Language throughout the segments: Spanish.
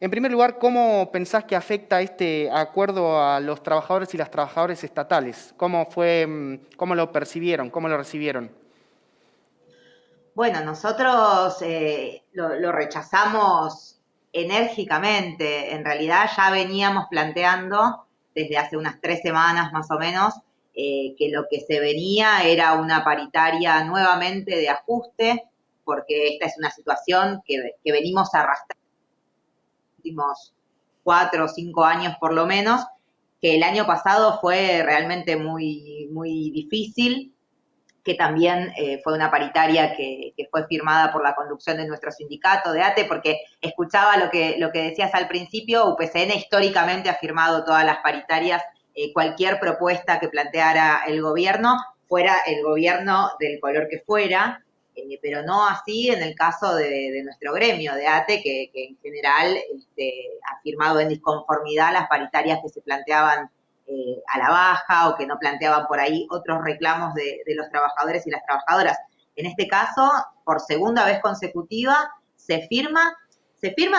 En primer lugar, ¿cómo pensás que afecta este acuerdo a los trabajadores y las trabajadoras estatales? ¿Cómo fue, cómo lo percibieron, cómo lo recibieron? Bueno, nosotros lo rechazamos enérgicamente. En realidad ya veníamos planteando desde hace unas 3 semanas más o menos que lo que se venía era una paritaria nuevamente de ajuste, porque esta es una situación que venimos arrastrando los últimos 4 o 5 años por lo menos, que el año pasado fue realmente muy difícil, que también fue una paritaria que fue firmada por la conducción de nuestro sindicato de ATE, porque escuchaba lo que decías al principio, UPCN históricamente ha firmado todas las paritarias, cualquier propuesta que planteara el gobierno, fuera el gobierno del color que fuera, pero no así en el caso de nuestro gremio de ATE, que en general ha firmado en disconformidad las paritarias que se planteaban a la baja o que no planteaban por ahí otros reclamos de los trabajadores y las trabajadoras. En este caso, por segunda vez consecutiva, se firma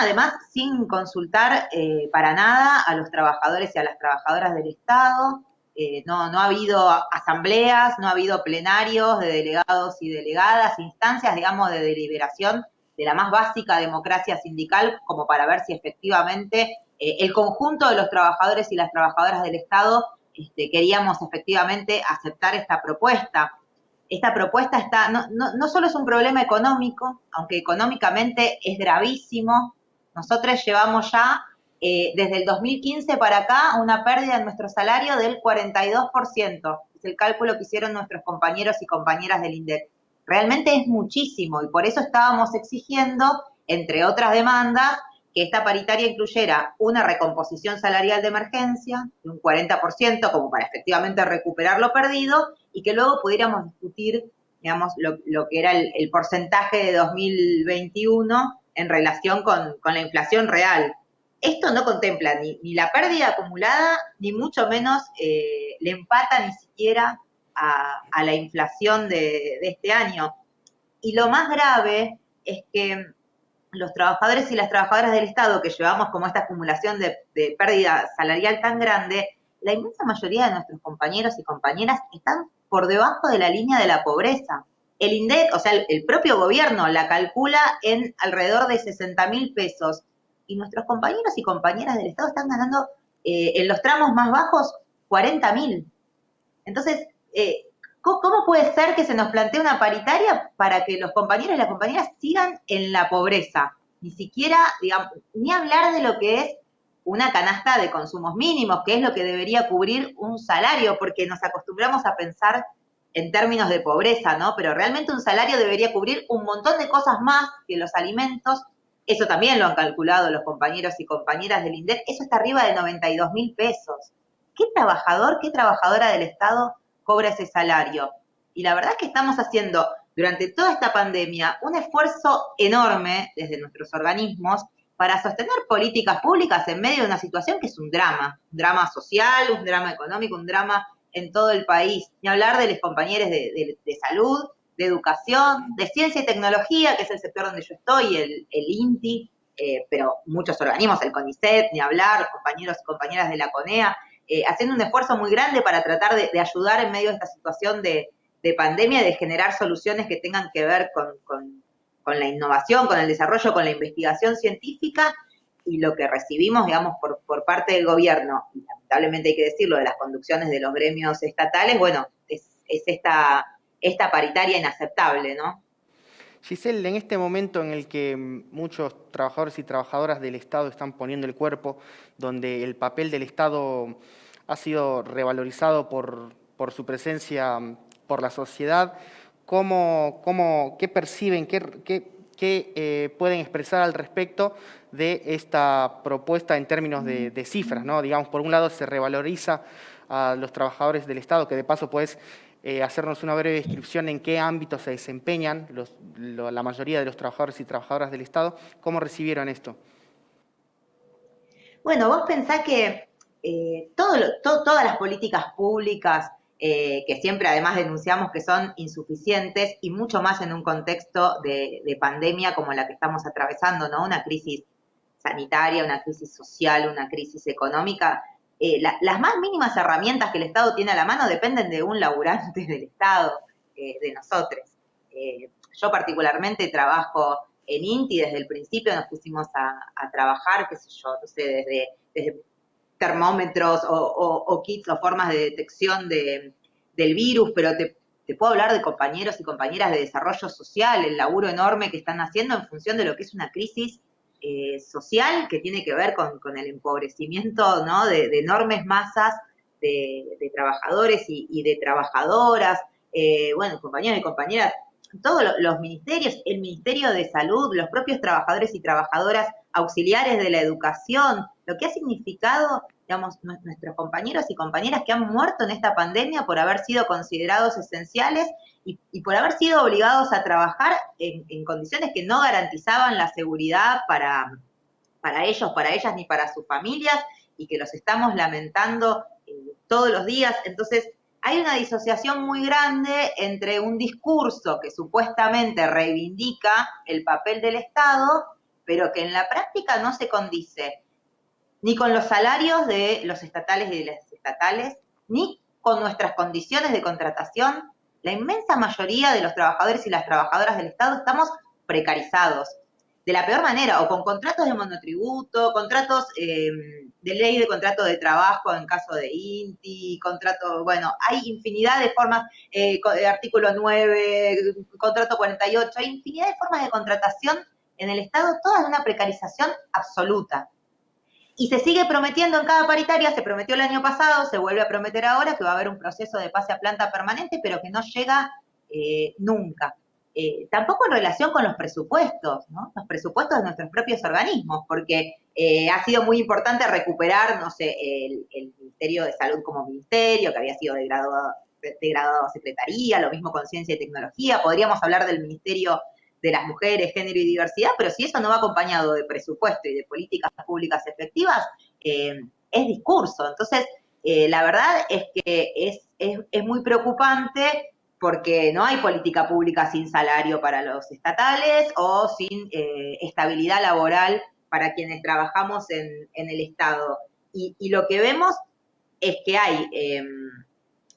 además sin consultar para nada a los trabajadores y a las trabajadoras del Estado. No ha habido asambleas, no ha habido plenarios de delegados y delegadas, instancias, digamos, de deliberación de la más básica democracia sindical, como para ver si efectivamente el conjunto de los trabajadores y las trabajadoras del Estado queríamos efectivamente aceptar esta propuesta. Esta propuesta no solo es un problema económico, aunque económicamente es gravísimo. Nosotros llevamos ya desde el 2015 para acá una pérdida en nuestro salario del 42%. Es el cálculo que hicieron nuestros compañeros y compañeras del INDEC. Realmente es muchísimo y por eso estábamos exigiendo, entre otras demandas, que esta paritaria incluyera una recomposición salarial de emergencia de un 40%, como para efectivamente recuperar lo perdido, y que luego pudiéramos discutir, digamos, lo que era el porcentaje de 2021 en relación con la inflación real. Esto no contempla ni la pérdida acumulada, ni mucho menos le empata ni siquiera a la inflación de este año. Y lo más grave es que los trabajadores y las trabajadoras del Estado que llevamos como esta acumulación de pérdida salarial tan grande, la inmensa mayoría de nuestros compañeros y compañeras están por debajo de la línea de la pobreza. El INDEC, o sea, el propio gobierno la calcula en alrededor de 60.000 pesos y nuestros compañeros y compañeras del Estado están ganando en los tramos más bajos 40.000. Entonces, ¿cómo puede ser que se nos plantee una paritaria para que los compañeros y las compañeras sigan en la pobreza? Ni siquiera, digamos, ni hablar de lo que es una canasta de consumos mínimos, que es lo que debería cubrir un salario, porque nos acostumbramos a pensar en términos de pobreza, ¿no? Pero realmente un salario debería cubrir un montón de cosas más que los alimentos. Eso también lo han calculado los compañeros y compañeras del INDEC. Eso está arriba de 92.000 pesos. ¿Qué trabajador, qué trabajadora del Estado cobra ese salario? Y la verdad es que estamos haciendo durante toda esta pandemia un esfuerzo enorme desde nuestros organismos para sostener políticas públicas en medio de una situación que es un drama social, un drama económico, un drama en todo el país. Ni hablar de los compañeros de salud, de educación, de ciencia y tecnología, que es el sector donde yo estoy, el INTI, pero muchos organismos, el CONICET, ni hablar, compañeros y compañeras de la CONEA, haciendo un esfuerzo muy grande para tratar de ayudar en medio de esta situación de pandemia, de generar soluciones que tengan que ver con la innovación, con el desarrollo, con la investigación científica, y lo que recibimos, digamos, por parte del gobierno, y lamentablemente hay que decirlo, de las conducciones de los gremios estatales, bueno, es esta paritaria inaceptable, ¿no? Giselle, en este momento en el que muchos trabajadores y trabajadoras del Estado están poniendo el cuerpo, donde el papel del Estado ha sido revalorizado por su presencia por la sociedad, ¿qué perciben, qué pueden expresar al respecto de esta propuesta en términos de cifras, ¿no? Digamos, por un lado se revaloriza a los trabajadores del Estado, que de paso puedes hacernos una breve descripción en qué ámbitos se desempeñan la mayoría de los trabajadores y trabajadoras del Estado. ¿Cómo recibieron esto? Bueno, vos pensás que todas las políticas públicas, que siempre además denunciamos que son insuficientes, y mucho más en un contexto de pandemia como la que estamos atravesando, ¿no? Una crisis sanitaria, una crisis social, una crisis económica, las más mínimas herramientas que el Estado tiene a la mano dependen de un laburante del Estado, de nosotros. Yo particularmente trabajo en INTI, desde el principio nos pusimos a trabajar, qué sé yo, no sé, desde termómetros o kits o formas de detección del virus, pero te puedo hablar de compañeros y compañeras de desarrollo social, el laburo enorme que están haciendo en función de lo que es una crisis social que tiene que ver con el empobrecimiento, ¿no? de enormes masas de trabajadores y de trabajadoras, bueno, compañeros y compañeras, todos los ministerios, el Ministerio de Salud, los propios trabajadores y trabajadoras auxiliares de la educación, lo que ha significado, digamos, nuestros compañeros y compañeras que han muerto en esta pandemia por haber sido considerados esenciales y por haber sido obligados a trabajar en condiciones que no garantizaban la seguridad para ellos, para ellas ni para sus familias y que los estamos lamentando todos los días. Entonces, hay una disociación muy grande entre un discurso que supuestamente reivindica el papel del Estado, pero que en la práctica no se condice ni con los salarios de los estatales y de las estatales, ni con nuestras condiciones de contratación. La inmensa mayoría de los trabajadores y las trabajadoras del Estado estamos precarizados, de la peor manera, o con contratos de monotributo, contratos de ley de contrato de trabajo en caso de INTI, contrato, bueno, hay infinidad de formas, artículo 9, contrato 48, hay infinidad de formas de contratación en el Estado, todas de una precarización absoluta. Y se sigue prometiendo en cada paritaria, se prometió el año pasado, se vuelve a prometer ahora que va a haber un proceso de pase a planta permanente, pero que no llega nunca. Tampoco en relación con los presupuestos, ¿no? Los presupuestos de nuestros propios organismos, porque ha sido muy importante recuperar, no sé, el Ministerio de Salud como ministerio, que había sido degradado a secretaría, lo mismo con Ciencia y Tecnología, podríamos hablar del Ministerio de las Mujeres, Género y Diversidad, pero si eso no va acompañado de presupuesto y de políticas públicas efectivas, es discurso. Entonces, la verdad es que es muy preocupante porque no hay política pública sin salario para los estatales o sin estabilidad laboral para quienes trabajamos en el Estado. Y lo que vemos es que hay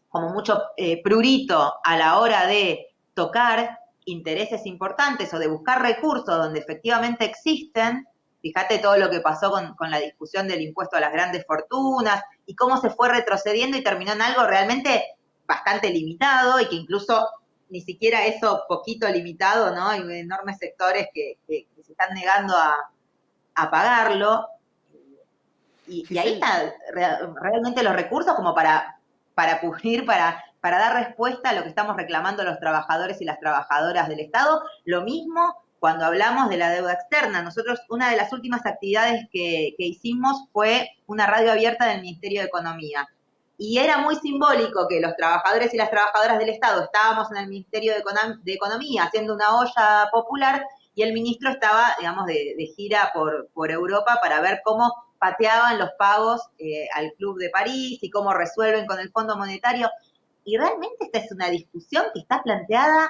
como mucho prurito a la hora de tocar intereses importantes o de buscar recursos donde efectivamente existen. Fíjate todo lo que pasó con la discusión del impuesto a las grandes fortunas y cómo se fue retrocediendo y terminó en algo realmente bastante limitado y que incluso ni siquiera eso poquito limitado, ¿no? Hay enormes sectores que se están negando a pagarlo. Y ahí están realmente los recursos como para cubrir, para dar respuesta a lo que estamos reclamando los trabajadores y las trabajadoras del Estado. Lo mismo cuando hablamos de la deuda externa. Nosotros, una de las últimas actividades que hicimos fue una radio abierta del Ministerio de Economía. Y era muy simbólico que los trabajadores y las trabajadoras del Estado estábamos en el Ministerio de Economía haciendo una olla popular y el ministro estaba, digamos, de gira por Europa para ver cómo pateaban los pagos al Club de París y cómo resuelven con el Fondo Monetario. Y realmente esta es una discusión que está planteada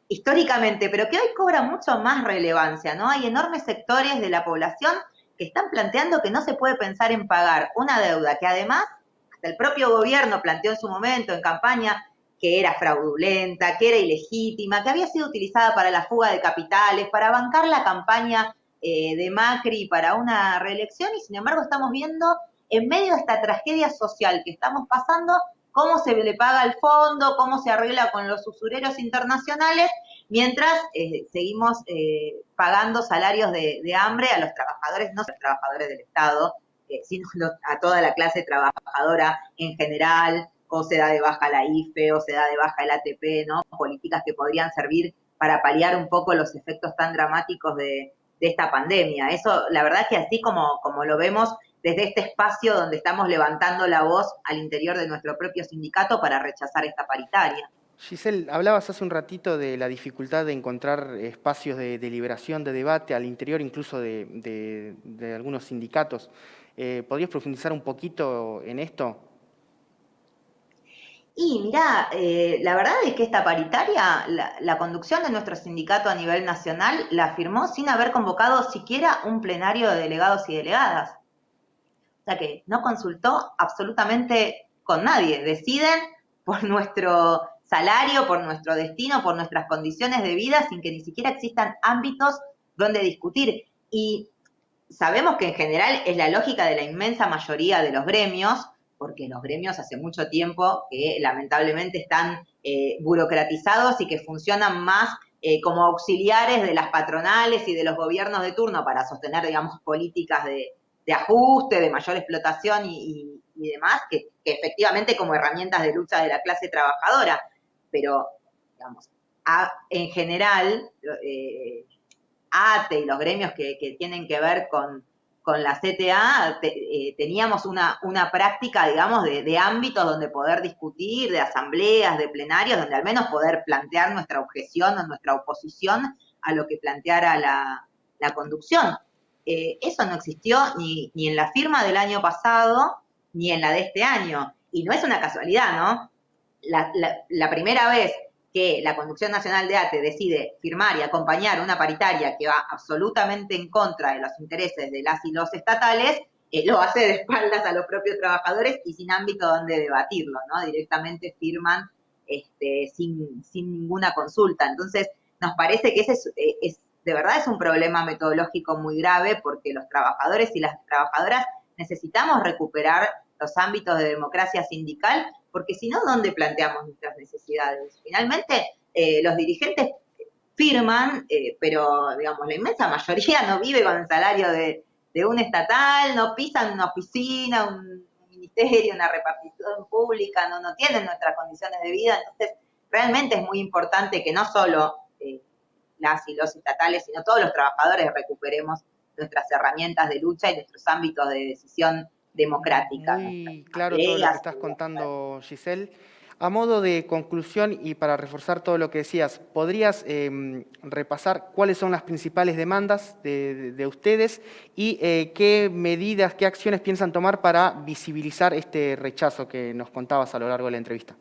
históricamente, pero que hoy cobra mucho más relevancia, ¿no? Hay enormes sectores de la población que están planteando que no se puede pensar en pagar una deuda que además hasta el propio gobierno planteó en su momento en campaña que era fraudulenta, que era ilegítima, que había sido utilizada para la fuga de capitales, para bancar la campaña de Macri para una reelección y sin embargo estamos viendo en medio de esta tragedia social que estamos pasando cómo se le paga al fondo, cómo se arregla con los usureros internacionales, mientras seguimos pagando salarios de hambre a los trabajadores, no a los trabajadores del Estado, sino a toda la clase trabajadora en general, o se da de baja la IFE, o se da de baja el ATP, ¿no? Políticas que podrían servir para paliar un poco los efectos tan dramáticos de esta pandemia. Eso, la verdad es que así como lo vemos desde este espacio donde estamos levantando la voz al interior de nuestro propio sindicato para rechazar esta paritaria. Giselle, hablabas hace un ratito de la dificultad de encontrar espacios de deliberación, de debate, al interior incluso de algunos sindicatos. ¿Podrías profundizar un poquito en esto? Y mirá, la verdad es que esta paritaria, la conducción de nuestro sindicato a nivel nacional la firmó sin haber convocado siquiera un plenario de delegados y delegadas. O sea que no consultó absolutamente con nadie. Deciden por nuestro salario, por nuestro destino, por nuestras condiciones de vida, sin que ni siquiera existan ámbitos donde discutir. Y sabemos que en general es la lógica de la inmensa mayoría de los gremios, porque los gremios hace mucho tiempo que lamentablemente están burocratizados y que funcionan más como auxiliares de las patronales y de los gobiernos de turno para sostener, digamos, políticas de ajuste, de mayor explotación y demás, que efectivamente como herramientas de lucha de la clase trabajadora. Pero, digamos, en general, ATE y los gremios que tienen que ver con la CTA, teníamos una práctica, digamos, de ámbitos donde poder discutir, de asambleas, de plenarios, donde al menos poder plantear nuestra objeción o nuestra oposición a lo que planteara la conducción. Eso no existió ni en la firma del año pasado, ni en la de este año. Y no es una casualidad, ¿no? La primera vez que la Conducción Nacional de ATE decide firmar y acompañar una paritaria que va absolutamente en contra de los intereses de las y los estatales, lo hace de espaldas a los propios trabajadores y sin ámbito donde debatirlo, ¿no? Directamente firman sin ninguna consulta. Entonces, nos parece que ese de verdad es un problema metodológico muy grave porque los trabajadores y las trabajadoras necesitamos recuperar los ámbitos de democracia sindical, porque si no, ¿dónde planteamos nuestras necesidades? Finalmente, los dirigentes firman, pero digamos, la inmensa mayoría no vive con el salario de un estatal, no pisan una oficina, un ministerio, una repartición pública, no tienen nuestras condiciones de vida. Entonces, realmente es muy importante que no solo las y los estatales, sino todos los trabajadores recuperemos nuestras herramientas de lucha y nuestros ámbitos de decisión democrática, nuestras Muy claro todo lo que asambleas. estás contando, Giselle. A modo de conclusión y para reforzar todo lo que decías, ¿podrías repasar cuáles son las principales demandas de ustedes y qué medidas, qué acciones piensan tomar para visibilizar este rechazo que nos contabas a lo largo de la entrevista?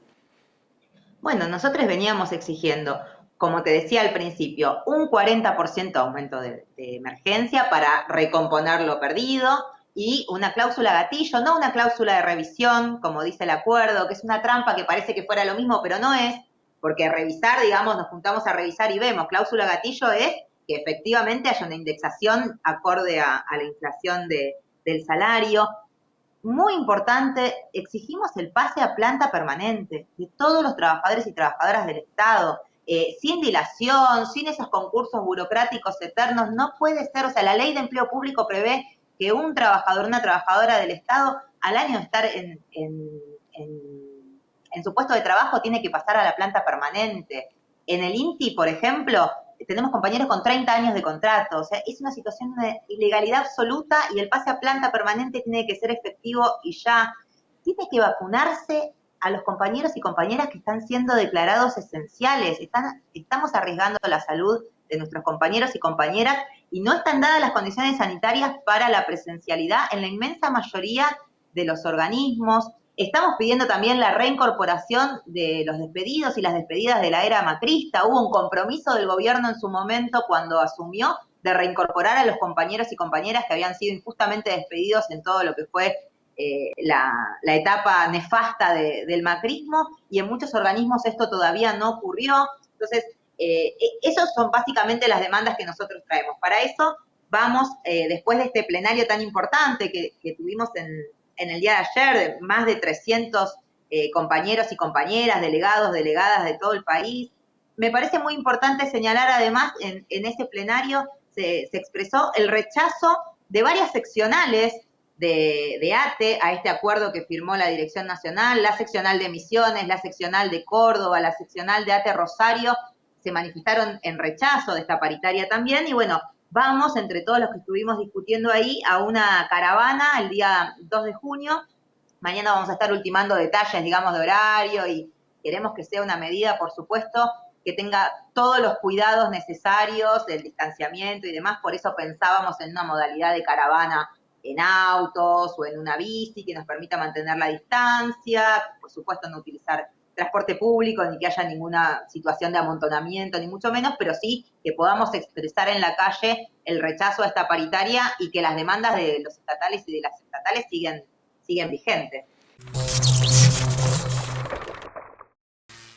Bueno, nosotros veníamos exigiendo, como te decía al principio, un 40% aumento de emergencia para recomponer lo perdido y una cláusula gatillo, no una cláusula de revisión, como dice el acuerdo, que es una trampa que parece que fuera lo mismo, pero no es, porque revisar, digamos, nos juntamos a revisar y vemos, cláusula gatillo es que efectivamente haya una indexación acorde a la inflación del salario. Muy importante, exigimos el pase a planta permanente de todos los trabajadores y trabajadoras del Estado, sin dilación, sin esos concursos burocráticos eternos. No puede ser, o sea, la ley de empleo público prevé que un trabajador, una trabajadora del Estado, al año de estar en su puesto de trabajo, tiene que pasar a la planta permanente. En el INTI, por ejemplo, tenemos compañeros con 30 años de contrato, o sea, es una situación de ilegalidad absoluta y el pase a planta permanente tiene que ser efectivo y ya. Tiene que vacunarse a los compañeros y compañeras que están siendo declarados esenciales. Estamos arriesgando la salud de nuestros compañeros y compañeras y no están dadas las condiciones sanitarias para la presencialidad en la inmensa mayoría de los organismos. Estamos pidiendo también la reincorporación de los despedidos y las despedidas de la era macrista. Hubo un compromiso del gobierno en su momento cuando asumió de reincorporar a los compañeros y compañeras que habían sido injustamente despedidos en todo lo que fue la etapa nefasta del macrismo, y en muchos organismos esto todavía no ocurrió. Entonces, esas son básicamente las demandas que nosotros traemos. Para eso vamos, después de este plenario tan importante que tuvimos en el día de ayer, de más de 300 compañeros y compañeras, delegados, delegadas de todo el país. Me parece muy importante señalar además en ese plenario se expresó el rechazo de varias seccionales de ATE a este acuerdo que firmó la Dirección Nacional, la seccional de Misiones, la seccional de Córdoba, la seccional de ATE Rosario, se manifestaron en rechazo de esta paritaria también, y bueno, vamos, entre todos los que estuvimos discutiendo ahí, a una caravana el día 2 de junio. Mañana vamos a estar ultimando detalles, digamos, de horario, y queremos que sea una medida, por supuesto, que tenga todos los cuidados necesarios, del distanciamiento y demás. Por eso pensábamos en una modalidad de caravana en autos o en una bici que nos permita mantener la distancia, por supuesto no utilizar transporte público, ni que haya ninguna situación de amontonamiento, ni mucho menos, pero sí que podamos expresar en la calle el rechazo a esta paritaria y que las demandas de los estatales y de las estatales siguen vigentes.